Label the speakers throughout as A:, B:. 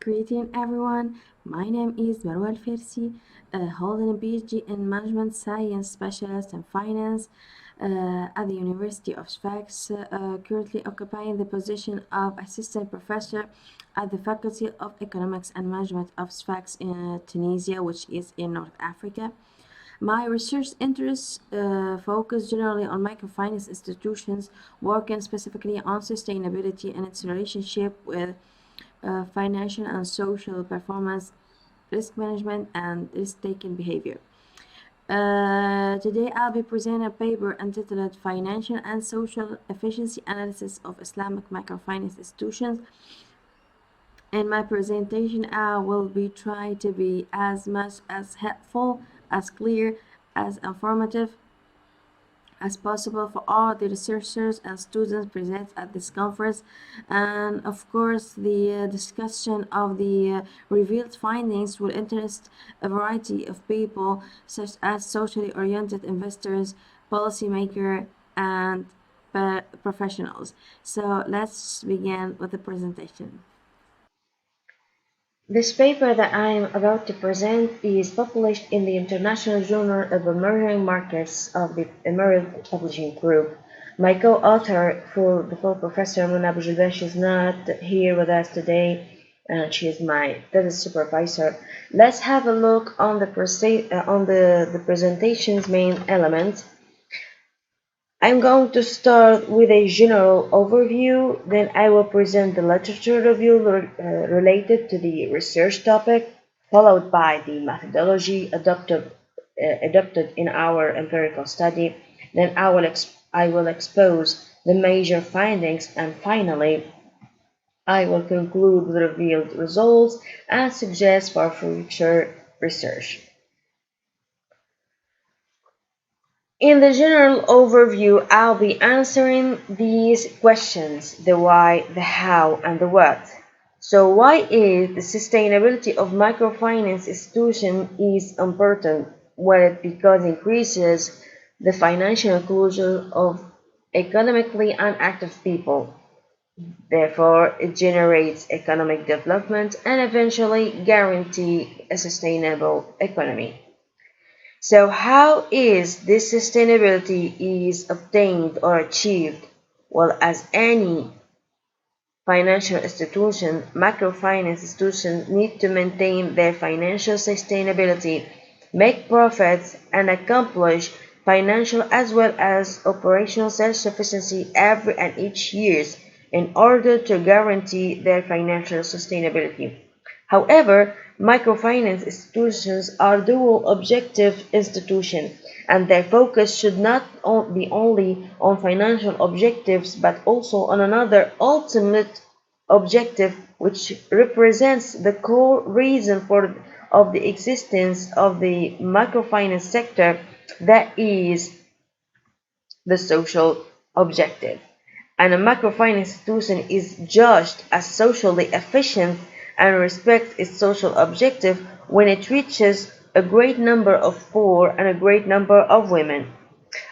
A: Greeting everyone, my name is Marwa Al-Fersi, holding a PhD in Management Science Specialist in Finance at the University of Sfax, currently occupying the position of Assistant Professor at the Faculty of Economics and Management of Sfax in Tunisia, which is in North Africa. My research interests focus generally on microfinance institutions, working specifically on sustainability and its relationship with financial and social performance, risk management, and risk-taking behavior. Today I'll be presenting a paper entitled Financial and Social Efficiency Analysis of Islamic Microfinance Institutions. In my presentation, I will be trying to be as much as helpful, as clear, as informative as possible for all the researchers and students present at this conference, and of course the discussion of the revealed findings will interest a variety of people such as socially oriented investors, policymakers, and professionals. So let's begin with the presentation.
B: This paper that I am about to present is published in the International Journal of Emerging Markets of the Emirate Publishing Group. My co-author, the full Professor Mona Boujilbash, is not here with us today, and she is my thesis supervisor. Let's have a look on the presentation's main elements. I'm going to start with a general overview, then I will present the literature review related to the research topic, followed by the methodology adopted in our empirical study. Then I will expose the major findings, and finally I will conclude with revealed results and suggest for future research. In the general overview, I'll be answering these questions: the why, the how, and the what. So why is the sustainability of microfinance institution is important? Well, because it increases the financial inclusion of economically inactive people. Therefore, it generates economic development and eventually guarantee a sustainable economy. So how is this sustainability is obtained or achieved? Well, as any financial institution, microfinance institutions need to maintain their financial sustainability, make profits, and accomplish financial as well as operational self-sufficiency every and each year in order to guarantee their financial sustainability. However, microfinance institutions are dual objective institutions, and their focus should not be only on financial objectives but also on another ultimate objective which represents the core reason of the existence of the microfinance sector, that is the social objective. And a microfinance institution is judged as socially efficient and respects its social objective when it reaches a great number of poor and a great number of women.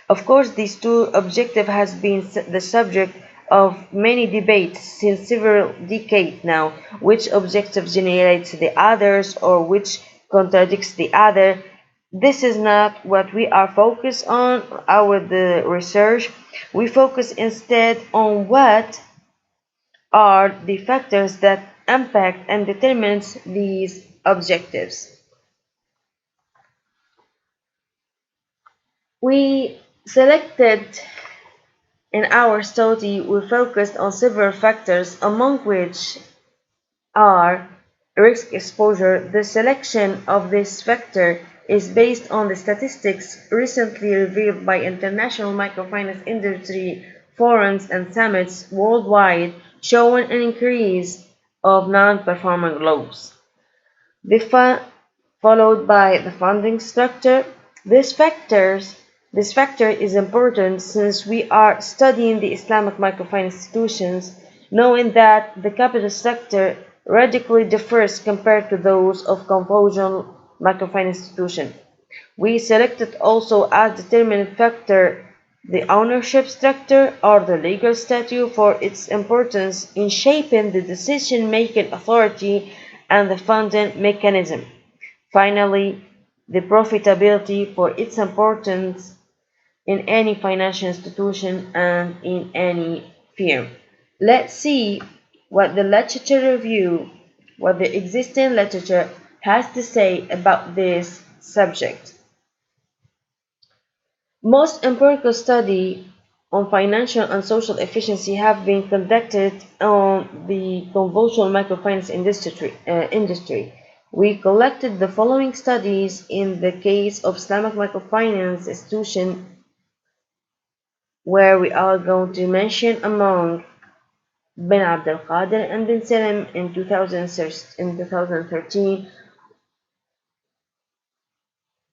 B: Of course, these two objectives has been the subject of many debates since several decades now, which objective generates the others or which contradicts the other. This is not what we are focused on the research. We focus instead on what are the factors that impact and determines these objectives. We selected In our study, we focused on several factors, among which are risk exposure. The selection of this factor is based on the statistics recently revealed by international microfinance industry forums and summits worldwide, showing an increase of non-performing loans. Followed by the funding structure. These factors this factor is important since we are studying the Islamic microfinance institutions, knowing that the capital structure radically differs compared to those of conventional microfinance institutions. We selected also as determinant factor the ownership structure or the legal status for its importance in shaping the decision-making authority and the funding mechanism. Finally, the profitability for its importance in any financial institution and in any firm. Let's see what the literature review, what the existing literature has to say about this subject. Most empirical studies on financial and social efficiency have been conducted on the conventional microfinance industry. We collected the following studies in the case of Islamic microfinance institution, where we are going to mention among bin Abdel Qadir and bin Salim in 2013,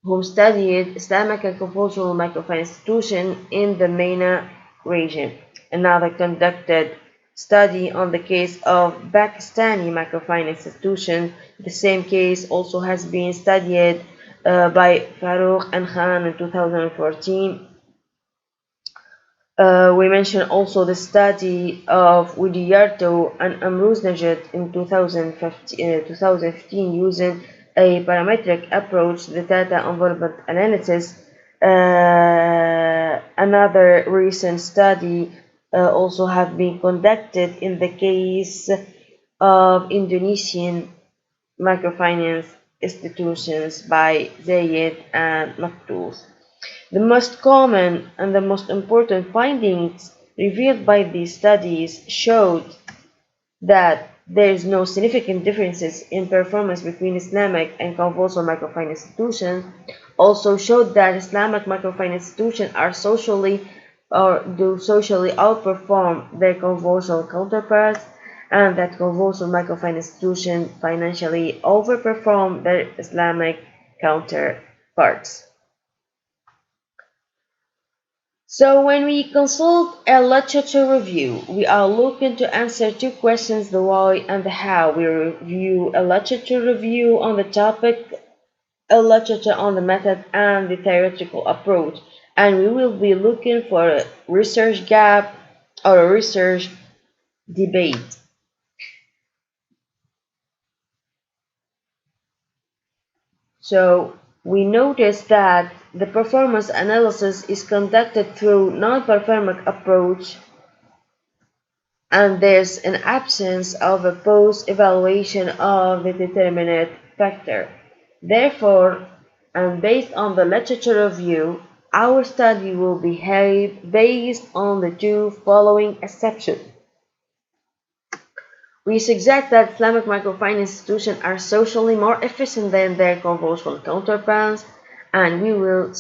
B: who studied Islamic and conventional microfinance institution in the MENA region. Another conducted study on the case of Pakistani microfinance institution. The same case also has been studied by Farouk and Khan in 2014. We mentioned also the study of Widiarto and Amruz Najat in 2015 using a parametric approach to the data envelopment analysis. Another recent study also have been conducted in the case of Indonesian microfinance institutions by Zayed and Maktouf. The most common and the most important findings revealed by these studies showed that there is no significant differences in performance between Islamic and conventional microfinance institutions. Also showed that Islamic microfinance institutions are socially outperform their conventional counterparts, and that conventional microfinance institutions financially overperform their Islamic counterparts. So when we consult a literature review, we are looking to answer two questions, the why and the how. We review a literature review on the topic, a literature on the method and the theoretical approach. And we will be looking for a research gap or a research debate. So we notice that the performance analysis is conducted through non-performance approach, and there's an absence of a post-evaluation of the determinant factor. Therefore, and based on the literature review, our study will be based on the two following assumptions. We suggest that Islamic microfinance institutions are socially more efficient than their conventional counterparts, and we will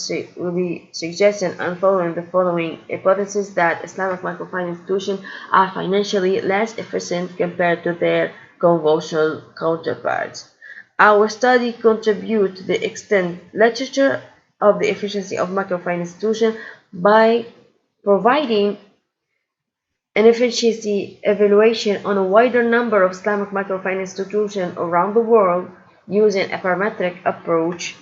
B: be suggesting and following the following hypothesis that Islamic microfinance institutions are financially less efficient compared to their conventional counterparts. Our study contributes to the extent literature of the efficiency of microfinance institutions by providing an efficiency evaluation on a wider number of Islamic microfinance institutions around the world using a parametric approach,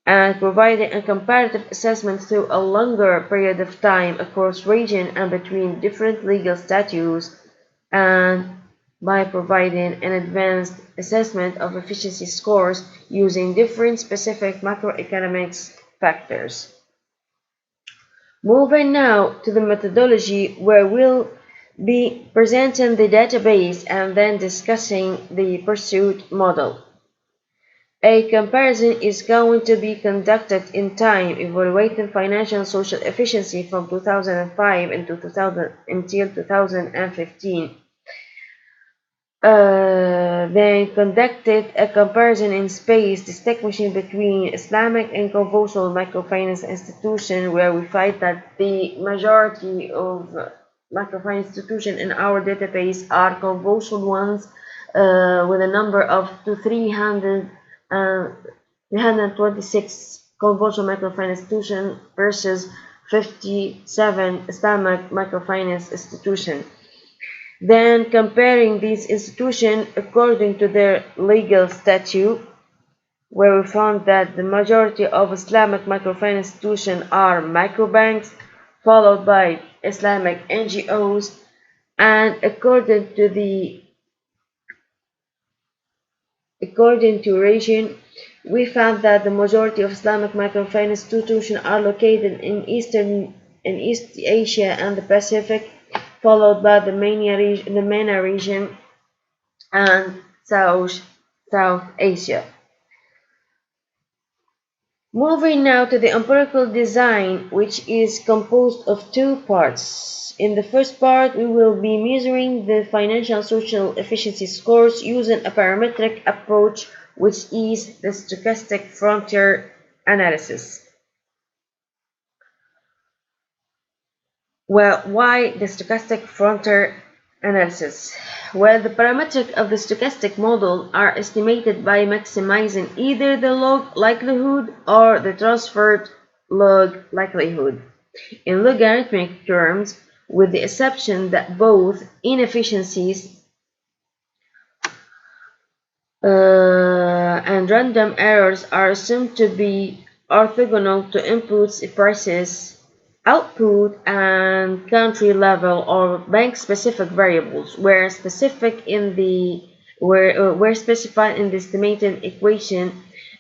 B: and providing a comparative assessment through a longer period of time across regions and between different legal statutes, and by providing an advanced assessment of efficiency scores using different specific macroeconomics factors. Moving now to the methodology, where we'll be presenting the database and then discussing the pursuit model. A comparison is going to be conducted in time, evaluating financial and social efficiency from 2005 until 2015. Then conducted a comparison in space, distinguishing between Islamic and conventional microfinance institutions, where we find that the majority of microfinance institutions in our database are conventional ones, with a number of 326 conventional microfinance institutions versus 57 Islamic microfinance institutions. Then comparing these institutions according to their legal statute, where we found that the majority of Islamic microfinance institutions are microbanks, followed by Islamic NGOs, and according to the According to region, we found that the majority of Islamic microfinance institutions are located in East Asia and the Pacific, followed by the MENA region and South Asia. Moving now to the empirical design, which is composed of two parts. In the first part, we will be measuring the financial and social efficiency scores using a parametric approach, which is the stochastic frontier analysis. Well, why the stochastic frontier analysis? Well, the parametric of the stochastic model are estimated by maximizing either the log likelihood or the transferred log likelihood in logarithmic terms, with the exception that both inefficiencies and random errors are assumed to be orthogonal to inputs, prices, output, and country level or bank specific variables, where specified in the estimated equation.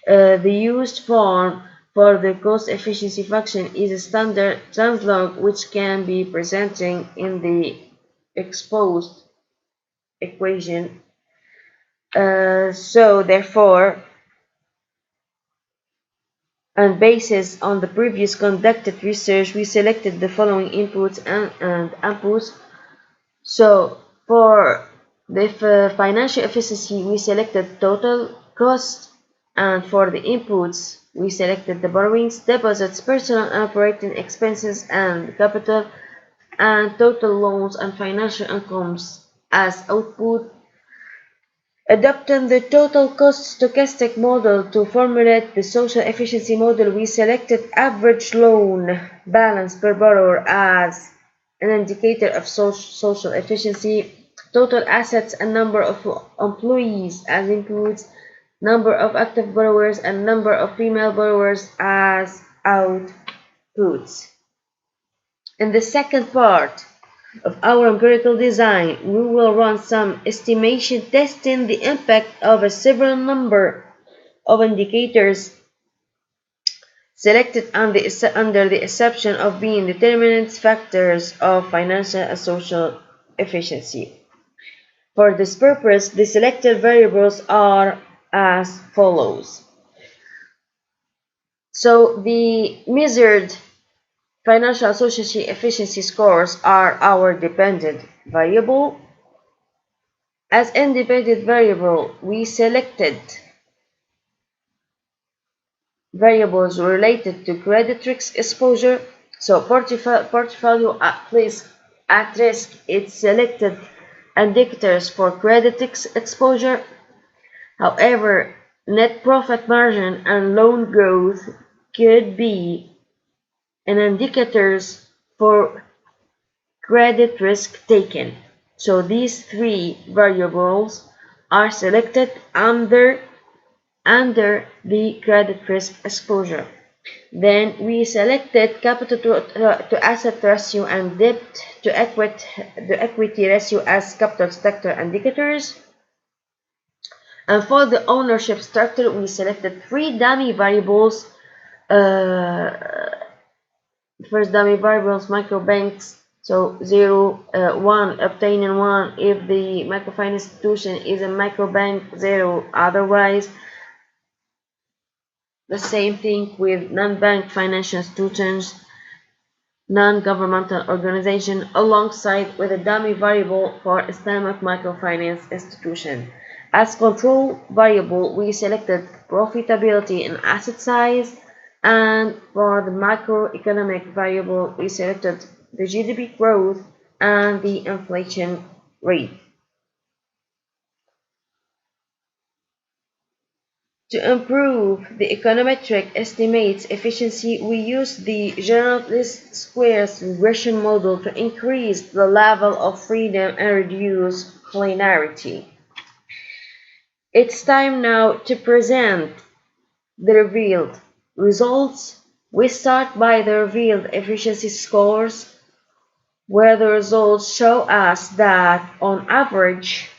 B: The used form for the cost efficiency function is a standard translog, which can be presented in the exposed equation. So therefore, and based on the previous conducted research, we selected the following inputs and outputs. So for the financial efficiency, we selected total cost, and for the inputs, we selected the borrowings, deposits, personal and operating expenses, and capital, and total loans and financial incomes as output. Adopting the total cost stochastic model to formulate the social efficiency model, we selected average loan balance per borrower as an indicator of social efficiency, total assets and number of employees as includes number of active borrowers and number of female borrowers as outputs. In the second part of our empirical design, we will run some estimation testing the impact of a several number of indicators selected under the exception of being determinant factors of financial and social efficiency. For this purpose, the selected variables are as follows. So the measured financial social efficiency scores are our dependent variable. As independent variable, we selected variables related to credit risk exposure. So portfolio at risk, it selected indicators for credit risk exposure. However, net profit margin and loan growth could be an indicators for credit risk taken. So these three variables are selected under the credit risk exposure. Then we selected capital to asset ratio and debt to equity ratio as capital structure indicators. And for the ownership structure, we selected three dummy variables. First dummy variables, microbanks. So 0, 1, obtaining 1 if the microfinance institution is a microbank, 0 otherwise. The same thing with non-bank financial institutions, non-governmental organization, alongside with a dummy variable for Islamic microfinance institution. As control variable, we selected profitability and asset size, and for the macroeconomic variable, we selected the GDP growth and the inflation rate. To improve the econometric estimates efficiency, we use the general least squares regression model to increase the level of freedom and reduce linearity. It's time now to present the revealed results. We start by the revealed efficiency scores, where the results show us that on average,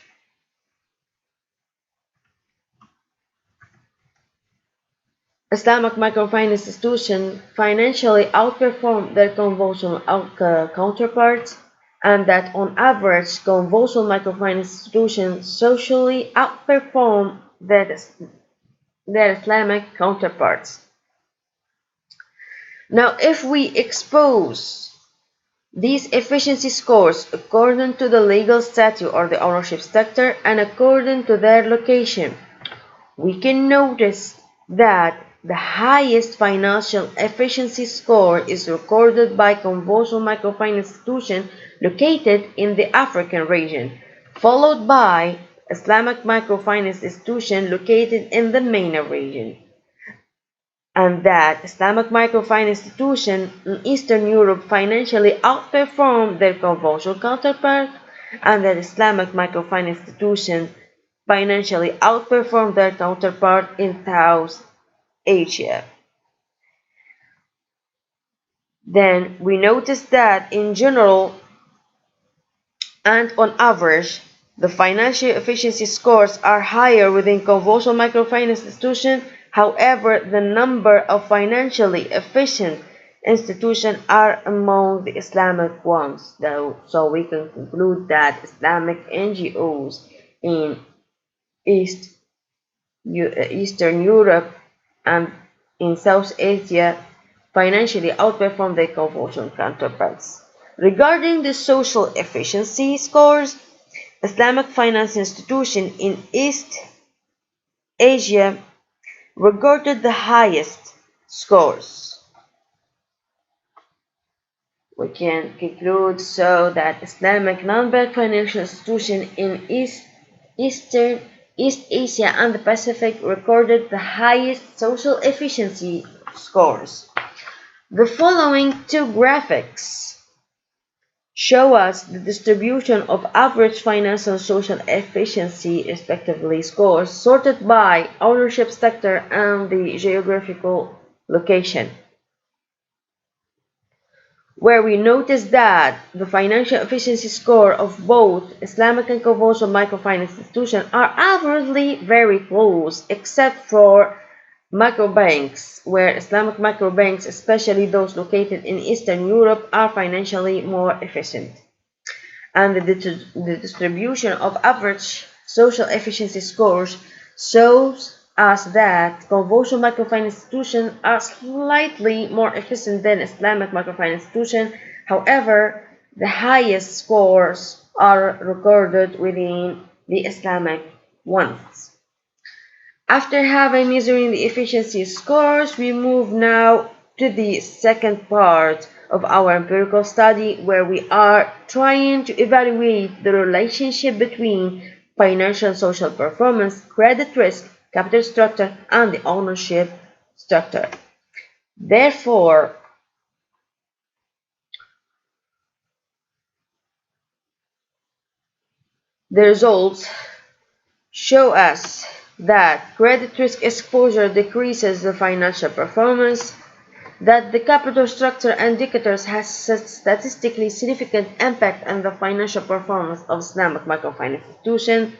B: Islamic microfinance institutions financially outperform their conventional counterparts, and that on average, conventional microfinance institutions socially outperform their Islamic counterparts. Now, if we expose these efficiency scores according to the legal statute or the ownership sector and according to their location, we can notice that the highest financial efficiency score is recorded by conventional microfinance institution located in the African region, followed by Islamic microfinance institution located in the MENA region, and that Islamic microfinance institutions in Eastern Europe financially outperform their conventional counterparts, and that Islamic microfinance institutions financially outperform their counterpart in South Asia. Then we notice that in general and on average, the financial efficiency scores are higher within conventional microfinance institutions. However, the number of financially efficient institutions are among the Islamic ones, though. So we can conclude that Islamic NGOs in East Eastern Europe and in South Asia financially outperform their conventional counterparts. Regarding the social efficiency scores, Islamic finance institutions in East Asia recorded the highest scores. We can conclude so that Islamic non-bank financial institutions in East Asia and the Pacific recorded the highest social efficiency scores. The following two graphics show us the distribution of average financial and social efficiency, respectively, scores sorted by ownership sector and the geographical location, where we notice that the financial efficiency score of both Islamic and conventional microfinance institutions are averagely very close, except for microbanks, where Islamic microbanks, especially those located in Eastern Europe, are financially more efficient. And the distribution of average social efficiency scores shows us that conventional microfinance institutions are slightly more efficient than Islamic microfinance institutions. However, the highest scores are recorded within the Islamic ones. After having measuring the efficiency scores, we move now to the second part of our empirical study, where we are trying to evaluate the relationship between financial and social performance, credit risk, capital structure, and the ownership structure. Therefore, the results show us that credit risk exposure decreases the financial performance, that the capital structure indicators has statistically significant impact on the financial performance of Islamic microfinance institutions.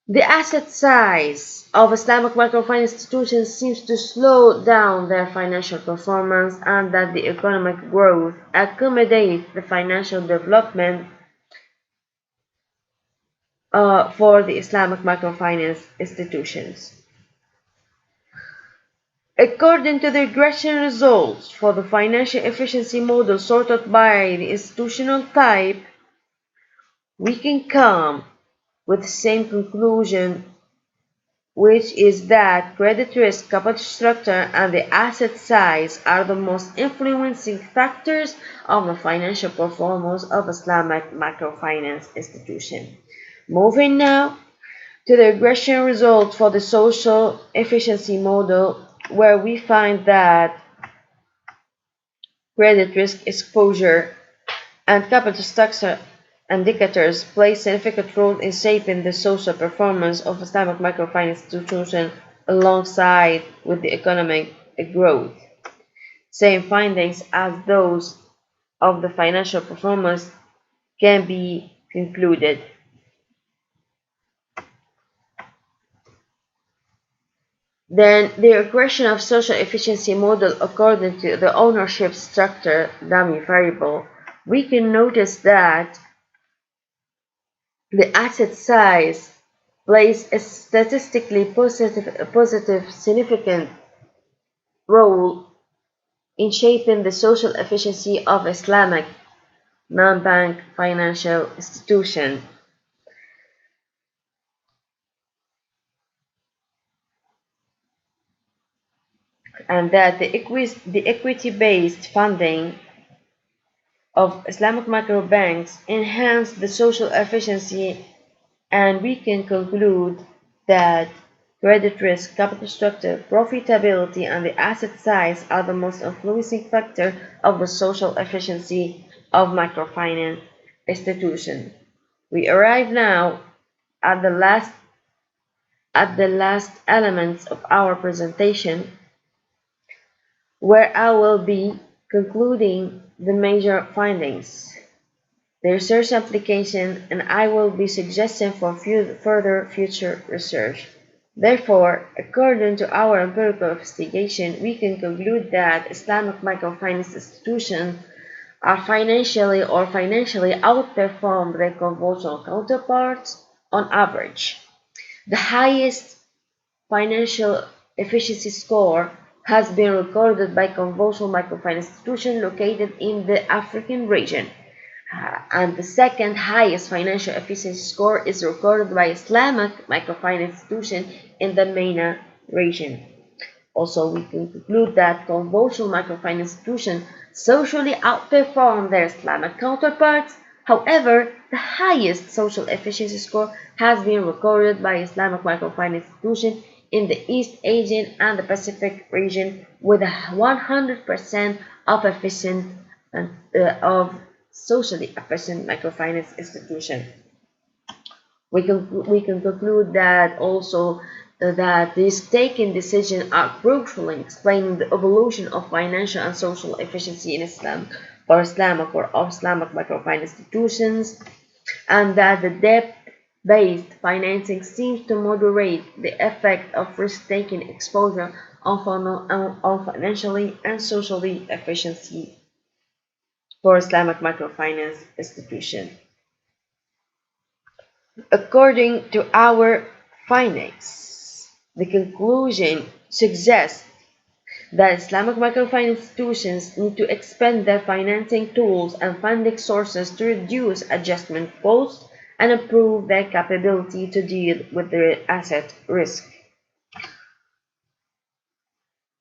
B: The asset size of Islamic microfinance institutions seems to slow down their financial performance, and that the economic growth accommodates the financial development for the Islamic microfinance institutions. According to the regression results for the financial efficiency model sorted by the institutional type, we can come with the same conclusion, which is that credit risk, capital structure, and the asset size are the most influencing factors of the financial performance of Islamic microfinance institution. Moving now to the regression results for the social efficiency model, where we find that credit risk exposure and capital structure indicators play significant role in shaping the social performance of Islamic microfinance institutions alongside with the economic growth. Same findings as those of the financial performance can be concluded. Then the regression of social efficiency model according to the ownership structure dummy variable, we can notice that the asset size plays a statistically positive significant role in shaping the social efficiency of Islamic non-bank financial institutions, and that the equity-based funding of Islamic microbanks enhance the social efficiency, and we can conclude that credit risk, capital structure, profitability, and the asset size are the most influencing factor of the social efficiency of microfinance institutions. We arrive now at the last elements of our presentation, where I will be concluding the major findings, the research application, and I will be suggesting for further future research. Therefore, according to our empirical investigation, we can conclude that Islamic microfinance institutions are financially outperform their conventional counterparts on average. The highest financial efficiency score has been recorded by conventional microfinance institutions located in the African region. And the second highest financial efficiency score is recorded by Islamic microfinance institution in the MENA region. Also, we can conclude that conventional microfinance institutions socially outperform their Islamic counterparts. However, the highest social efficiency score has been recorded by Islamic microfinance institutions in the East Asian and the Pacific region, with 100% of socially efficient microfinance institution. We can conclude that also that these taken decisions are crucial in explaining the evolution of financial and social efficiency in Islam for Islamic or of Islamic microfinance institutions, and that the debt-based financing seems to moderate the effect of risk-taking exposure on financially and socially efficiency for Islamic microfinance institutions. According to our findings, the conclusion suggests that Islamic microfinance institutions need to expand their financing tools and funding sources to reduce adjustment costs and improve their capability to deal with their asset risk,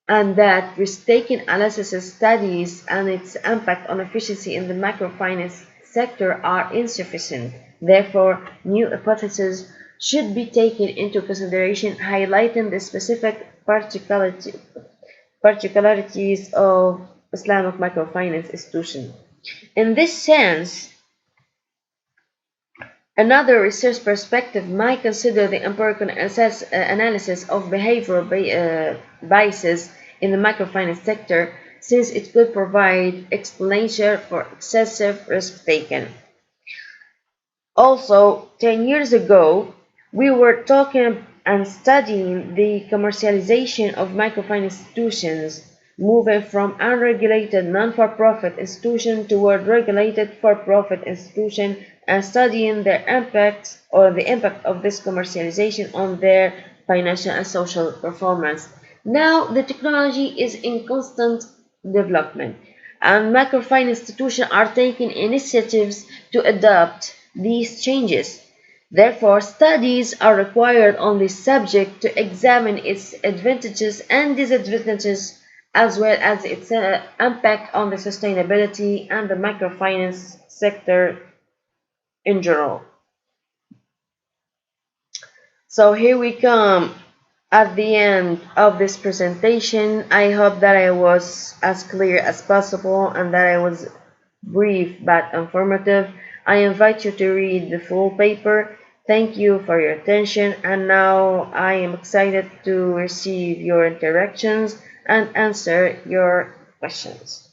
B: and that risk-taking analysis studies and its impact on efficiency in the microfinance sector are insufficient. Therefore, new hypotheses should be taken into consideration, highlighting the specific particularities of Islamic microfinance institutions. In this sense, another research perspective might consider the empirical analysis of behavioral biases in the microfinance sector, since it could provide explanation for excessive risk taken. Also, 10 years ago, we were talking and studying the commercialization of microfinance institutions, moving from unregulated non-for-profit institutions toward regulated for-profit institutions, and studying their impact or the impact of this commercialization on their financial and social performance. Now, the technology is in constant development, and microfinance institutions are taking initiatives to adopt these changes. Therefore, studies are required on this subject to examine its advantages and disadvantages, as well as its impact on the sustainability and the microfinance sector in general. So here we come at the end of this presentation. I hope that I was as clear as possible and that I was brief but informative. I invite you to read the full paper. Thank you for your attention, and now I am excited to receive your interactions and answer your questions.